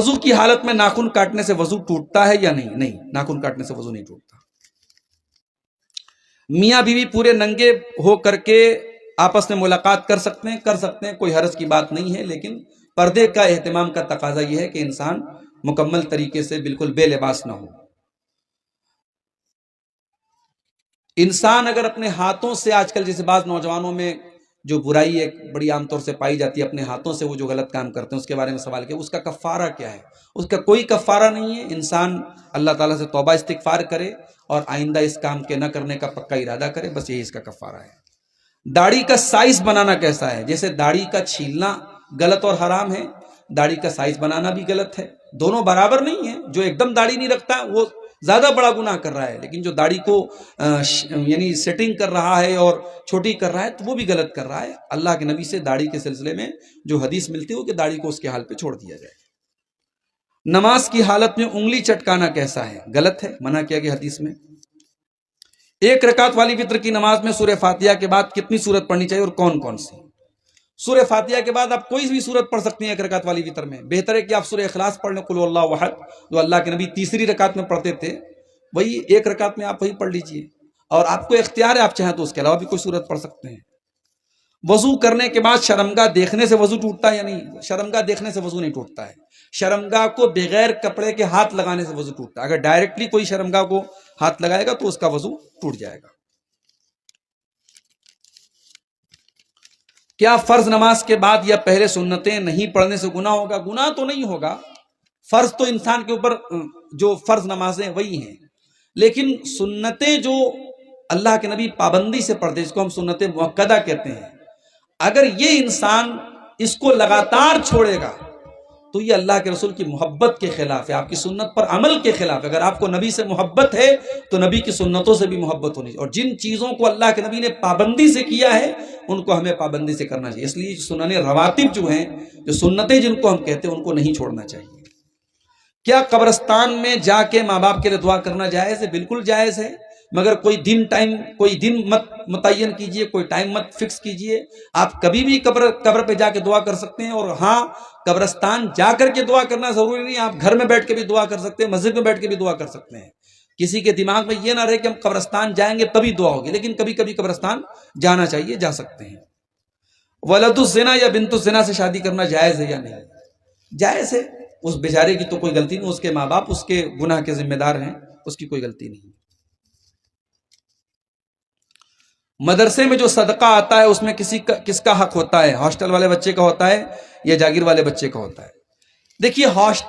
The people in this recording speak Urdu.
وضو کی حالت میں ناخن کاٹنے سے وضو ٹوٹتا ہے یا نہیں؟ نہیں، ناخن کاٹنے سے وضو نہیں ٹوٹتا۔ میاں بیوی پورے ننگے ہو کر کے آپس میں ملاقات کر سکتے ہیں، کوئی حرج کی بات نہیں ہے، لیکن پردے کا اہتمام کا تقاضا یہ ہے کہ انسان مکمل طریقے سے بالکل بے لباس نہ ہو۔ انسان اگر اپنے ہاتھوں سے، آج کل جیسے بعض نوجوانوں میں جو برائی ایک بڑی عام طور سے پائی جاتی ہے، اپنے ہاتھوں سے وہ جو غلط کام کرتے ہیں، اس کے بارے میں سوال کیا، اس کا کفارہ کیا ہے؟ اس کا کوئی کفارہ نہیں ہے۔ انسان اللہ تعالیٰ سے توبہ استغفار کرے اور آئندہ اس کام کے نہ کرنے کا پکا ارادہ کرے، بس یہی اس کا کفارہ ہے۔ داڑھی کا سائز بنانا کیسا ہے؟ جیسے داڑھی کا چھیلنا غلط اور حرام ہے، داڑھی کا سائز بنانا بھی غلط ہے، دونوں برابر نہیں ہیں۔ جو ایک دم داڑھی نہیں رکھتا وہ زیادہ بڑا گناہ کر رہا ہے، لیکن جو داڑھی کو یعنی سیٹنگ کر رہا ہے اور چھوٹی کر رہا ہے تو وہ بھی غلط کر رہا ہے۔ اللہ کے نبی سے داڑھی کے سلسلے میں جو حدیث ملتی ہے کہ داڑھی کو اس کے حال پہ چھوڑ دیا جائے۔ نماز کی حالت میں انگلی چٹکانا کیسا ہے؟ غلط ہے، منع کیا گیا حدیث میں۔ ایک رکعت والی وتر کی نماز میں سورہ فاتحہ کے بعد کتنی سورت پڑھنی چاہیے اور کون کون سی؟ سورہ فاتحہ کے بعد آپ کوئی بھی سورت پڑھ سکتے ہیں ایک رکعت والی وتر میں۔ بہتر ہے کہ آپ سورہ اخلاص پڑھ لیں، قل هو اللہ احد، جو اللہ کے نبی تیسری رکعت میں پڑھتے تھے، وہی ایک رکعت میں آپ وہی پڑھ لیجئے، اور آپ کو اختیار ہے، آپ چاہیں تو اس کے علاوہ بھی کوئی سورت پڑھ سکتے ہیں۔ وضو کرنے کے بعد شرمگاہ دیکھنے سے وضو ٹوٹتا ہے یا نہیں؟ شرمگاہ دیکھنے سے وضو نہیں ٹوٹتا ہے، شرمگاہ کو بغیر کپڑے کے ہاتھ لگانے سے وضو ٹوٹتا ہے۔ اگر ڈائریکٹلی کوئی شرمگاہ کو ہاتھ لگائے گا تو اس کا وضو ٹوٹ جائے گا۔ کیا فرض نماز کے بعد یا پہلے سنتیں نہیں پڑھنے سے گناہ ہوگا؟ گناہ تو نہیں ہوگا، فرض تو انسان کے اوپر جو فرض نمازیں وہی ہیں، لیکن سنتیں جو اللہ کے نبی پابندی سے پڑھتے، جس کو ہم سنت مؤکدہ کہتے ہیں، اگر یہ انسان اس کو لگاتار چھوڑے گا تو یہ اللہ کے رسول کی محبت کے خلاف ہے، آپ کی سنت پر عمل کے خلاف ہے۔ اگر آپ کو نبی سے محبت ہے تو نبی کی سنتوں سے بھی محبت ہونی چاہیے، اور جن چیزوں کو اللہ کے نبی نے پابندی سے کیا ہے ان کو ہمیں پابندی سے کرنا چاہیے۔ اس لیے سنن رواتب جو ہیں، جو سنتیں جن کو ہم کہتے ہیں، ان کو نہیں چھوڑنا چاہیے۔ کیا قبرستان میں جا کے ماں باپ کے لیے دعا کرنا جائز ہے؟ بالکل جائز ہے، مگر کوئی دن مت متعین کیجئے، کوئی ٹائم مت فکس کیجئے۔ آپ کبھی بھی قبر پہ جا کے دعا کر سکتے ہیں، اور ہاں، قبرستان جا کر کے دعا کرنا ضروری نہیں، آپ گھر میں بیٹھ کے بھی دعا کر سکتے ہیں، مسجد میں بیٹھ کے بھی دعا کر سکتے ہیں۔ کسی کے دماغ میں یہ نہ رہے کہ ہم قبرستان جائیں گے تبھی دعا ہوگی، لیکن کبھی کبھی قبرستان جانا چاہیے، جا سکتے ہیں۔ ولد الزنا یا بنت الزنا سے شادی کرنا جائز ہے یا نہیں؟ جائز ہے، اس بیچارے کی تو کوئی غلطی نہیں، اس کے ماں باپ اس کے گناہ کے ذمہ دار ہیں، اس کی کوئی غلطی نہیں۔ مدرسے میں جو صدقہ آتا ہے اس میں کس کا حق ہوتا ہے؟ ہاسٹل والے بچے کا ہوتا ہے یا جاگیر والے بچے کا ہوتا ہے؟ دیکھیے،